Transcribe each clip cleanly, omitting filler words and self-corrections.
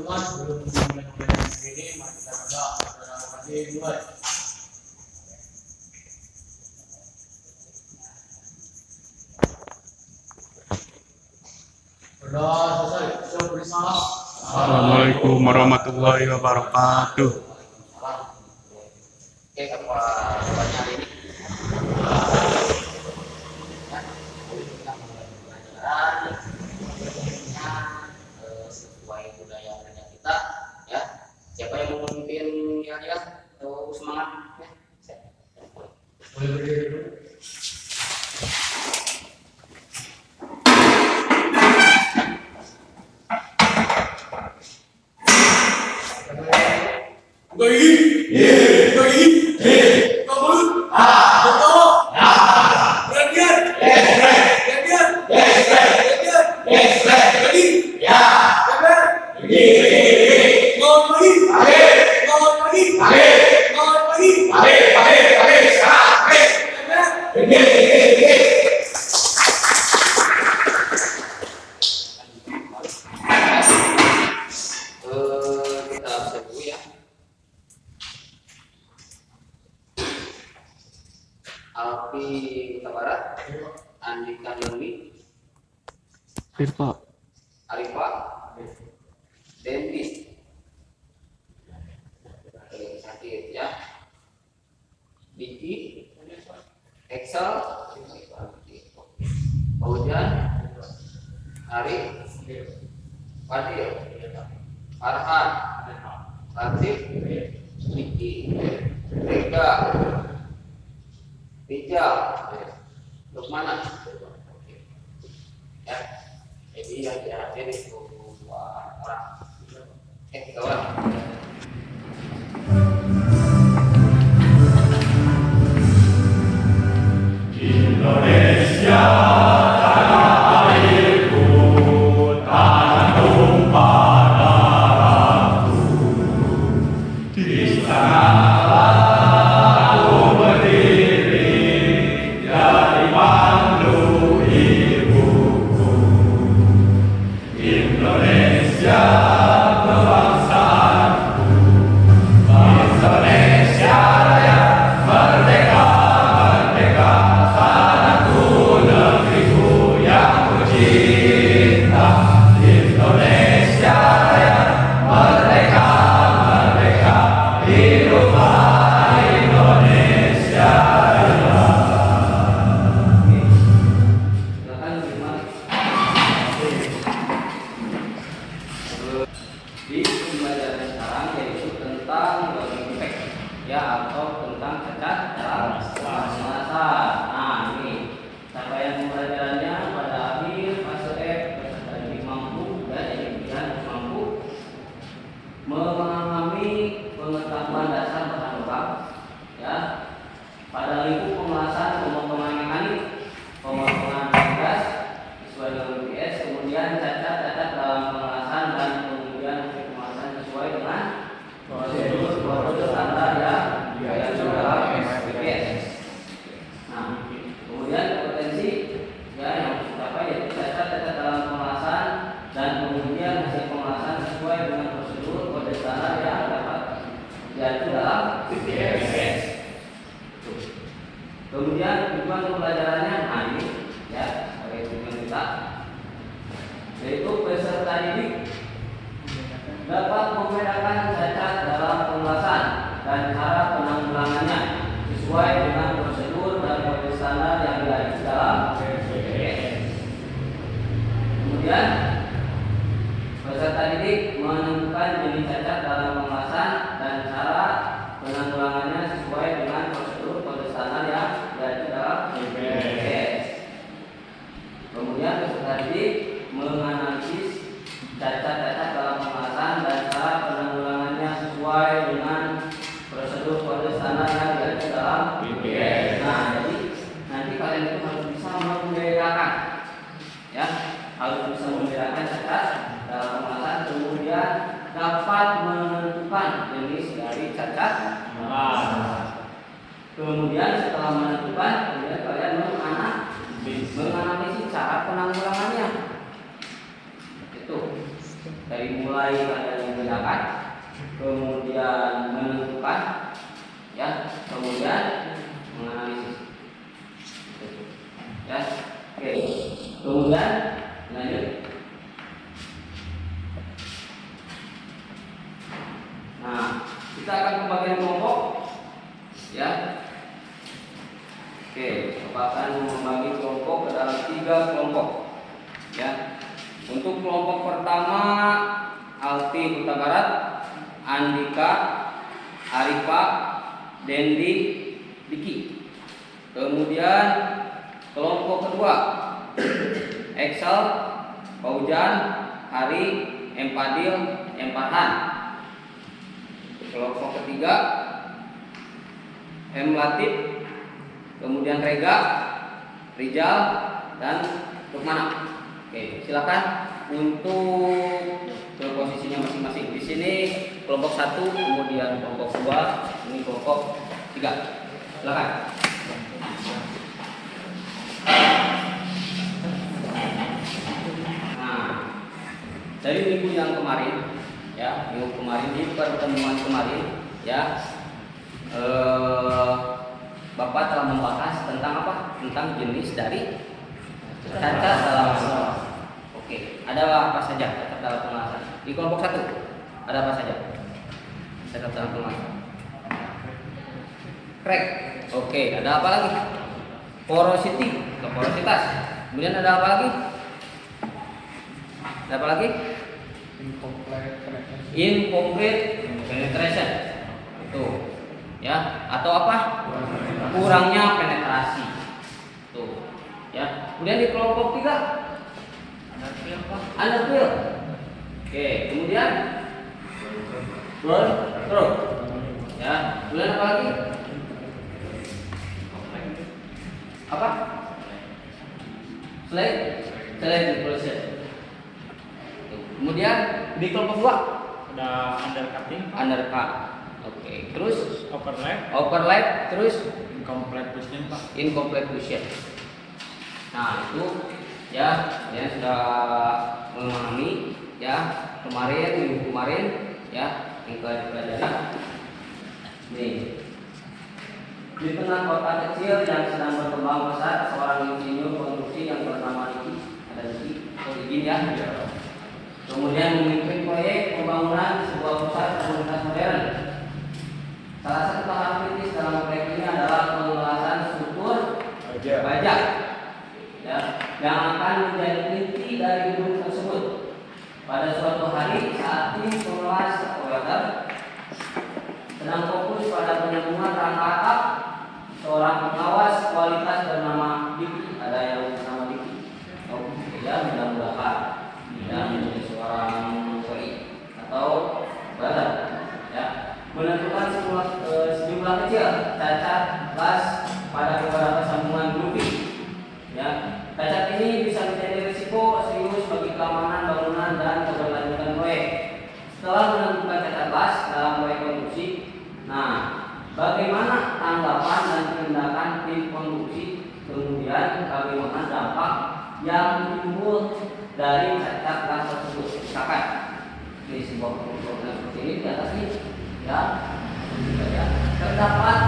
teman-teman sebelum mulai ini mari kita berdoa. Terima kasih Tuhan. Berdoa selesai. Syukur bersama. Assalamualaikum warahmatullahi wabarakatuh. Oke, apa soalnya hari ini? Kita mulai pelajaran sesuai budaya kita, ya. Siapa yang mau memimpin ya atau semangat? Ya. Boleh berdiri dulu. Kita bisa dulu ya. Alfi Kota Barat, Andika Yoni, Pak. Arifa, Dendi. Oke, sakit ya. Diki, Excel, Paujan, Ari, Fadil, Farhan, Latif, Diki, Rega, Rijal, Lukmana. Ya, jadi yang dihadir itu 2 orang. 3 orang. Indonesia tanah airku, tanah tumpah darahku. Di sanalah aku berdiri, jadi mandu ibuku. Indonesia kebangsaanku, Indonesia raya merdeka, merdeka. Tanahku, negeriku yang kucinta. Indonesia raya merdeka, merdeka. Hiduplah Indonesia raya. Silakan Firman. Di pembelajaran sekarang yaitu tentang impact ya atau tentang cacat dalam pembahasan. Nah, ini capaian pembelajarannya pada akhir fase F peserta didik mampu dan yang pilihan mampu memahami pengetahuan dasar bahan logam ya pada lingkup pembahasan pemotongan mekanik, pemotongan gas sesuai dengan UPS, kemudian cacat-cacat dalam pembahasan dan kemudian pembahasan sesuai dengan prosedur standar yang dalam UPS. Nah, kemudian kompetensi ya yang harus dicapai yaitu cacat-cacat dalam pembahasan dan kemudian hasil pembahasan sesuai dengan prosedur kode standar yang dapat diatur dalam UPS. Kemudian tujuan pembelajarannya, nah ini ya sebagai tujuan kita, yaitu peserta didik dapat membedakan cacat dalam pembahasan dan cara penanggulangannya sesuai dengan prosedur dan kode standar yang diatur dalam UPS. Kemudian peserta didik menentukan jenis cacat dalam pembahasan dan cara penanggulangannya sesuai dengan prosedur kode standar yang diatur dalam UPS. Kemudian peserta didik menganalisis cacat-cacat dalam pembahasan dan cara penanggulangannya sesuai dengan prosedur kode standar yang diatur dalam UPS. Nah, jadi nanti kalian itu harus bisa membedakan, ya, harus bisa membedakan cacat dalam pembahasan, kemudian dapat menentukan jenis dari cacat. Kemudian setelah menentukan, kemudian kalian menganalisis cara penanggulangannya. Itu dari mulai kalian kemudian menentukan, ya, kemudian menganalisis, ya. Oke, kemudian lanjut. Nah, kita akan ke bagian kelompok, ya. Oke, Bapak akan membagi kelompok ke dalam 3 kelompok, ya. Untuk kelompok pertama, Alti Huta Barat, Andika, Arifa, Dendi, Diki. Kemudian kelompok kedua, Excel, Paujan, Hari, Empadil, Emparhan. Kelompok ketiga, M Latif, kemudian Rega, Rijal, dan Lukmana. Oke, silakan untuk ke posisinya masing-masing. Di sini kelompok 1, kemudian kelompok 2, ini kelompok 3. Silakan. Nah, dari minggu yang kemarin, ya, minggu kemarin di pertemuan kemarin, ya, Bapak telah membahas tentang apa? Tentang jenis dari cacat dalam pengawasan. Oke, ada apa saja cacat dalam pengawasan? Di kelompok 1 ada apa saja cacat dalam pengawasan? Crack. Oke, ada apa lagi? Porosity atau porositas. Kemudian ada apa lagi? Ada apa lagi? Incomplete penetration. Itu, ya. Atau apa? Kurangnya penetrasi. Tuh, ya. Kemudian di kelompok 3 underfill. Oke, kemudian burn through. Ya, kemudian apa lagi? Apa? Slide depletion. Kemudian di kelompok 2 ada undercutting, undercut. Oke, terus overlap, terus incomplete fusion, Pak. incomplete fusion. Nah, itu, ya, ya sudah memahami, ya, minggu kemarin, ya, yang pelajari. Nih, di tengah kota kecil yang sedang berkembang pesat, seorang insinyur konstruksi yang bernama Diki, ya, kemudian memimpin proyek pembangunan sebuah pusat komunitas modern. Salah satu tahap kritis dalam proyek ini adalah pengelasan struktur baja, ya, yang akan menjadi inti dari gedung tersebut. Pada suatu hari saat tim pengelas weather sedang fokus pada penyambungan rangka atap, seorang pengawas kualitas bernama Diki, ada yang bernama Diki, ya, mudah-mudahan dan menjadi seorang PI atau badan, ya, menentukan sejumlah kecil cacat las pada beberapa sambungan grouping, ya. Cacat ini bisa menjadi risiko serius bagi keamanan bangunan dan keberlanjutan proyek. Setelah menentukan cacat las dalam proyek konstruksi, nah, bagaimana tanggapan dan tindakan tim konstruksi, kemudian bagaimana dampak yang timbul dari cacat las tersebut. Misalkan di sebuah program seperti ini di atas ini, ya, terdapat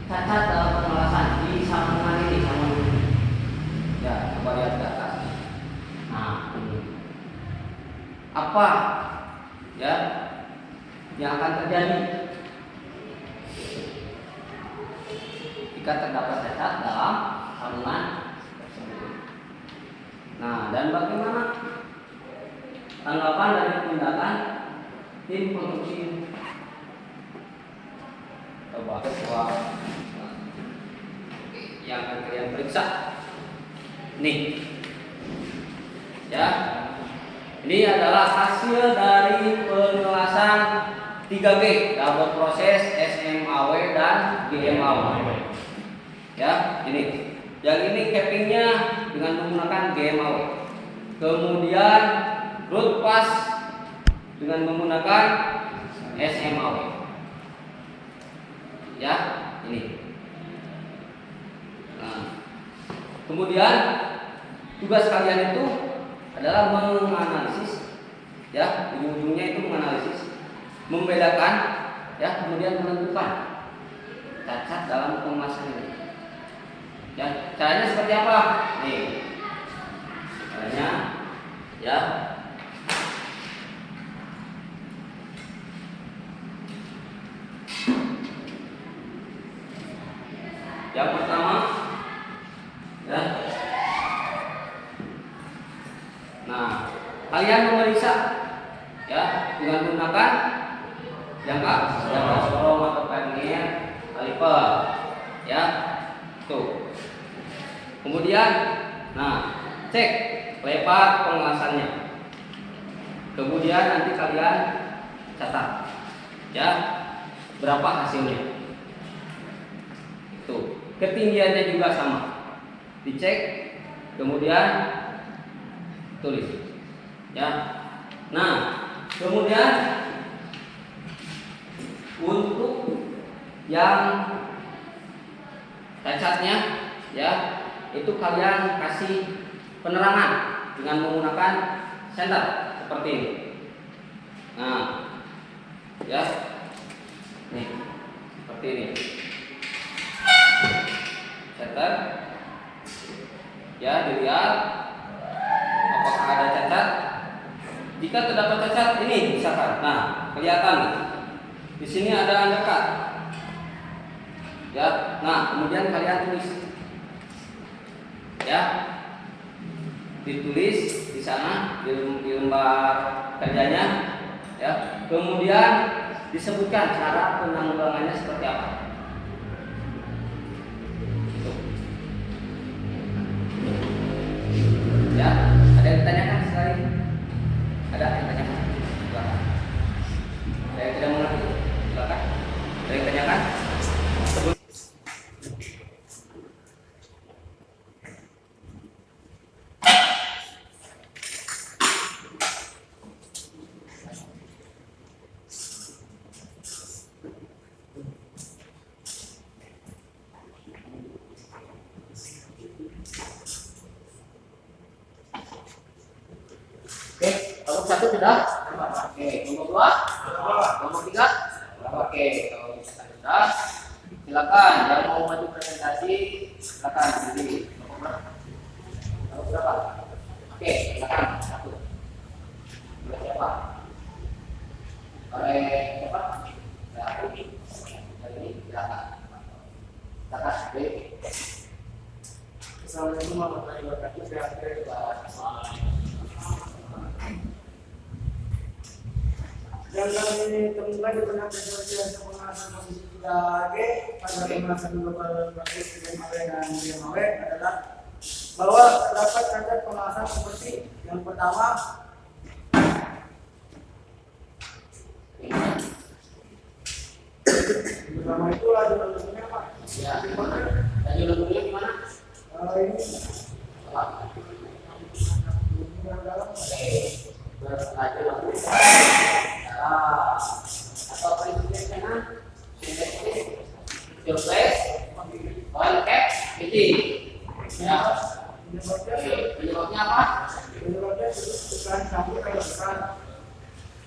cacat dalam pengelasan di sambungan ini, ya, coba lihat ke atas. Nah, apa, ya, yang akan terjadi jika terdapat cacat dalam sambungan tersebut? Nah, dan bagaimana tanggapan dari tindakan tim konstruksi? Coba ketua yang akan kalian periksa. Nih, ya, ini adalah hasil dari pengelasan 3G, double proses, SMAW dan GMAW. Ya, ini. Yang ini cappingnya dengan menggunakan GMAW. Kemudian root pass dengan menggunakan SMAW. Ya, ini. Nah, kemudian tugas kalian itu adalah menganalisis, ya, ujung-ujungnya itu menganalisis membedakan, ya, kemudian menentukan cacat dalam pengemasan ini. Ya, caranya seperti apa? Nih, caranya, ya. Yang pertama, ya. Nah, kalian memeriksa, ya, dengan menggunakan jangka sorong atau vernier kaliper, ya. Tuh. Kemudian, nah, cek lebar pengelasannya. Kemudian nanti kalian catat, ya, berapa hasilnya. Tuh. Ketinggiannya juga sama, dicek, kemudian tulis, ya. Nah, kemudian untuk yang cacatnya, ya, itu kalian kasih penerangan dengan menggunakan senter seperti ini. Nah, ya, nih, seperti ini. Center, ya, dilihat apakah ada cacat. Jika terdapat cacat ini misalkan, nah, kelihatan di sini ada undercut, ya. Nah, kemudian kalian tulis, ya, ditulis di sana di lembar kerjanya, ya. Kemudian disebutkan cara penanggulangannya seperti apa. Ya, ada yang ditanyakan sekali? Ada yang ditanyakan? Silakan. Ada yang tidak mengerti? Silakan. Ada yang ditanyakan? Oke, nomor 1 sudah? Oke, nomor 2? Nomor 3? Oke, kalau misalkan sudah, silakan yang mau maju presentasi, silakan berdiri. Nomor berapa? Oke, silakan. 1. Oleh siapa? Oleh siapa? Oleh aku. Dari ini, silakan. Silakan, B. Assalamualaikum warahmatullahi wabarakatuh. Dan kami temukan di tengah perselisihan pembahasan komisi 3G pada pembahasan global basis DMAW dan DMAW adalah bahwa terdapat cacat pembahasan seperti yang pertama, itu laju lalunya Pak. Ya, laju lalunya gimana? Ini Apa? dalam Berlaju lalu. Atau prinsipnya sintetis, surface, oil cap, ini. Ya. Penyebabnya apa? penyebabnya bukan campur kalau bukan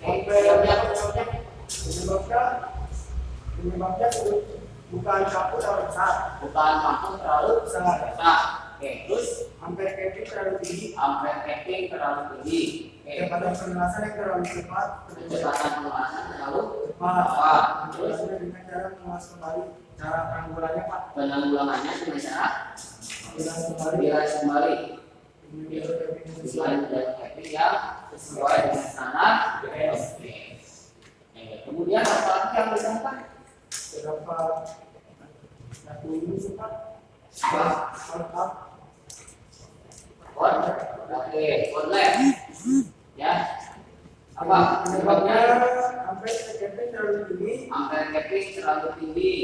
Penyebabnya apa? penyebabnya bukan campur terlalu besar, Bukan mampu terlalu besar. besar. Oke, terus Ampere capping terlalu tinggi, ampere capping terlalu tinggi. Oke, kecepatan pengelasan yang terlalu cepat, kecepatan pengelasan terlalu cepat. cepat. Terus dengan cara mengulas kembali, cara penanggulangannya Pak, Penanggulangannya dengan cara ulang kembali. bilas kembali. Kemudian capping Tujuan dan capping yang sesuai dengan standar. Oke. Kemudian apa lagi yang ditemukan? beberapa satu ini Pak, lengkap. Oke, online. Ya. Apa Penyebabnya penyebabnya? ampere capping terlalu tinggi, Ampere capping terlalu tinggi,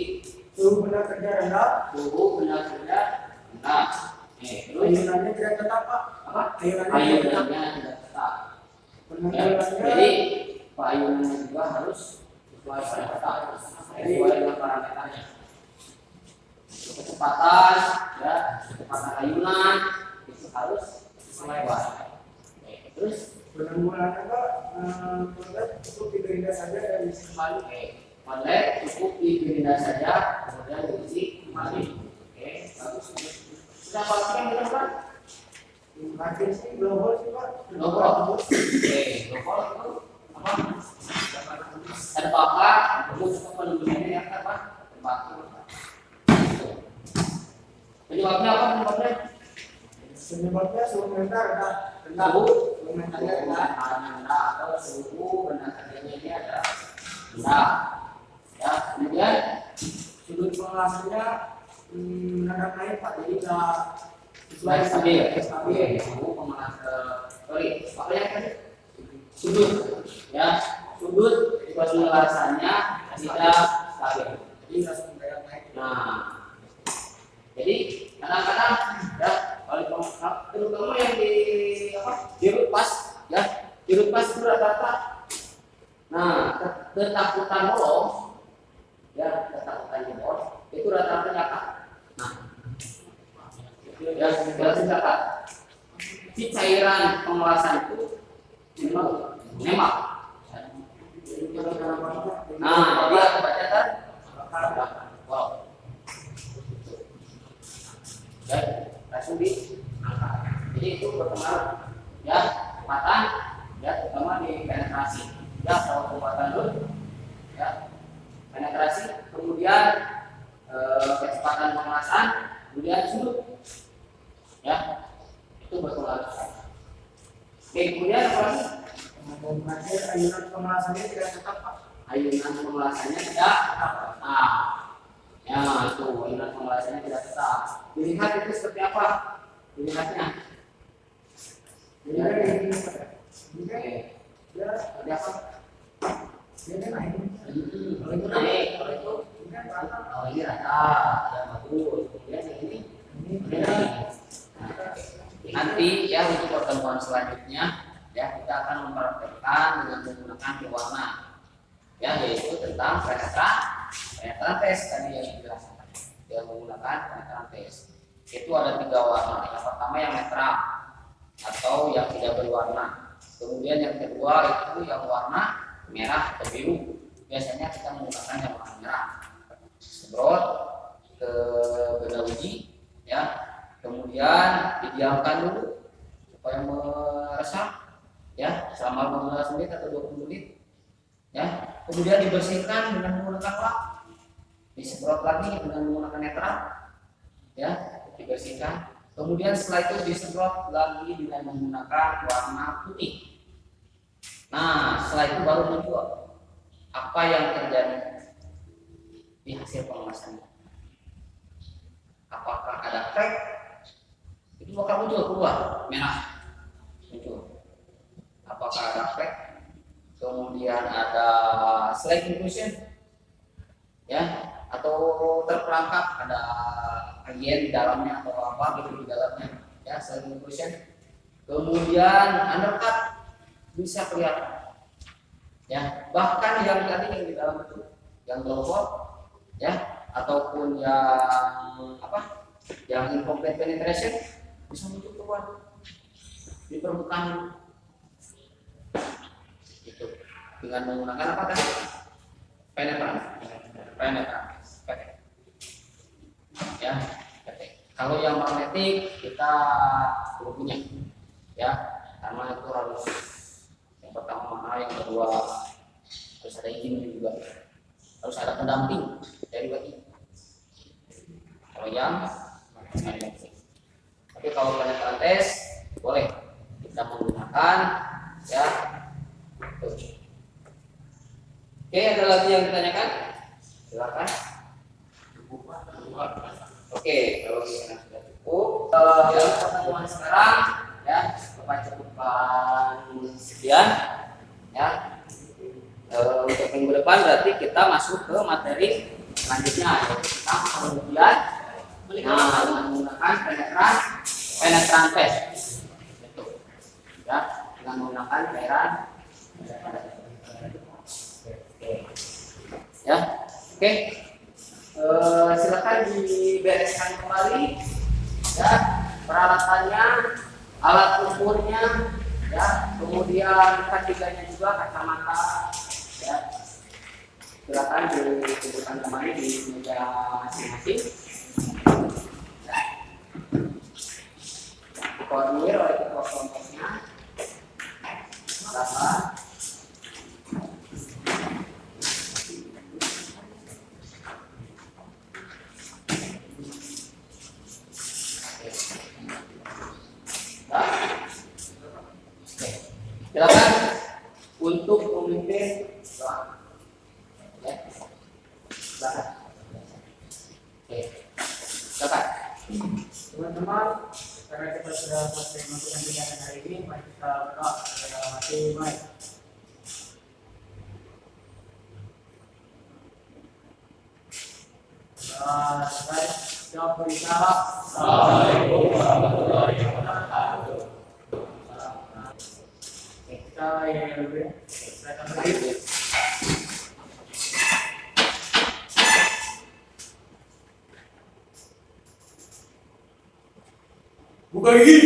suhu benda kerja rendah, suhu benda kerja rendah. Terus ayunannya tidak tetap Pak. apa? Ayunannya tidak tetap. Ayunannya tidak tetap. Ya, Penanggulangannya jadi ayunannya juga harus sesuai pada tetap, sesuai dengan parameternya. Kecepatan, ya, kecepatan ayunan itu harus sesuai. Terus Penanggulangan cukup diberikan saja dan diisi kembali. Oke, outlet cukup dipindah saja, kemudian diisi kembali. Oke, bagus. Sudah pastikan kita Pak? Makin sih global sih Pak. Global. Oke, global itu apa? Ada apa? Untuk penunjukannya ya Pak? Tempat. Penyebabnya apa penyebabnya? Penyebabnya suhu komentar rendah. Suhu Komentarnya rendah. rendah atau suhu benda kerjanya ini ada rendah. Ya, kemudian Sudut pengelasannya mendadak naik Pak, jadi nggak sesuai stabil. stabil. Suhu sorry, apa ya tadi? Sudut, ya, sudut pengelasannya tidak stabil. Jadi nggak mendadak naik. Nah, jadi kadang-kadang ya kalau terutama yang di dirut pas ya dirut pas itu rata-rata ketakutan bolong ya ketakutan jebol itu rata-rata nyata. Nah, ya berarti nyata si cairan pengelasan itu memang nembak. Nah, jadi aku baca kan wow. Dan langsung diangkat. Jadi itu berpengaruh ya kecepatan ya terutama di penetrasi ya kalau kecepatan dulu ya penetrasi kemudian kecepatan pengelasan kemudian sudut ya itu berpengaruh. Oke, kemudian apa lagi? Terakhir ayunan pengelasannya tidak tetap Pak. Ayunan pengelasannya tidak tetap. Nah, ya itu ayunan pengelasannya tidak tetap. Dilihat itu seperti apa? Dilihatnya. Jadi Ya, ini oke. ya Seperti apa? dia kan naik. Kalau itu naik, kalau itu Ini kan rata. oh ini rata, ya bagus. Kemudian yang ini naik. Nanti ya untuk pertemuan selanjutnya ya kita akan mempraktekkan dengan menggunakan warna ya yaitu tentang penetran tes tadi yang dijelaskan yang menggunakan penetran tes itu ada 3 warna. Yang pertama yang netral atau yang tidak berwarna, kemudian yang kedua itu yang warna merah atau biru. Biasanya kita menggunakan yang warna merah, semprot ke benda uji ya, kemudian didiamkan dulu supaya meresap ya selama 15 menit atau 20 menit ya, kemudian dibersihkan dengan menggunakan lap, disemprot lagi dengan menggunakan netral ya, dibersihkan, kemudian setelah itu disemprot lagi dengan menggunakan warna putih. Nah, setelah itu baru muncul apa yang terjadi di hasil pengelasannya. Apakah ada crack? Itu bakal muncul keluar merah muncul. Apakah ada crack? Kemudian ada slack inclusion ya, atau terperangkap ada agen di dalamnya atau apa gitu di dalamnya ya, slack inclusion. Kemudian undercut bisa kelihatan ya, bahkan yang tadi yang di dalam itu yang global ya ataupun yang apa yang incomplete penetration bisa muncul keluar di permukaan itu dengan menggunakan apa tadi penetran ya. Kalau yang magnetik kita belum punya ya, karena itu harus yang pertama mahal, yang kedua harus ada izin juga, harus ada pendamping dari WI. Kalau yang magnetik, tapi kalau penetran tes boleh kita menggunakan ya. Oke, ada lagi yang ditanyakan? Silakan. Oke, kalau misalnya sudah cukup, yang pertemuan sekarang ya Bapak cukupkan sekian ya. Untuk minggu depan berarti kita masuk ke materi selanjutnya, yaitu tentang pengujian menggunakan penetran tes itu ya, dengan menggunakan cairan ya. Oke, silakan dibereskan kembali ya peralatannya, alat ukurnya Ya, kemudian ketiganya juga kacamata. Ya, silakan dikumpulkan kembali di meja masing-masing. Ya. Dikoordinir oleh ketua kelompoknya. Silakan. Silakan untuk memimpin doa. Ya. Silakan. Oke. Silakan. Teman-teman, karena kita sudah selesai melakukan kegiatan hari ini, mari kita berdoa kepada hati. Mari. Baik, jawab berbicara. Assalamualaikum warahmatullahi wabarakatuh. Kita yang lebih. Silakan berdiri. Buka gigi,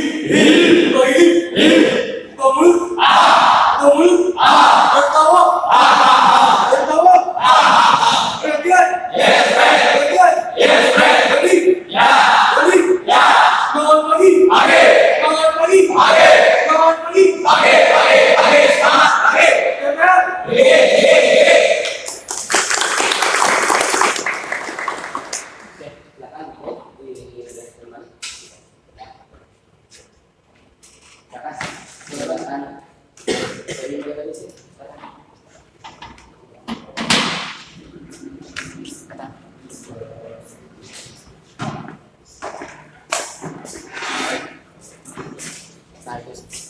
buka gigi, buka mulut, buka mulut, tertawa, tertawa, perhatian, perhatian, ready, ready, semangat pagi, semangat pagi, semangat pagi, semangat pagi, semangat, Silakan di teman. Silakan. Silakan. Dari meja di sini. Silakan. Nah, itu.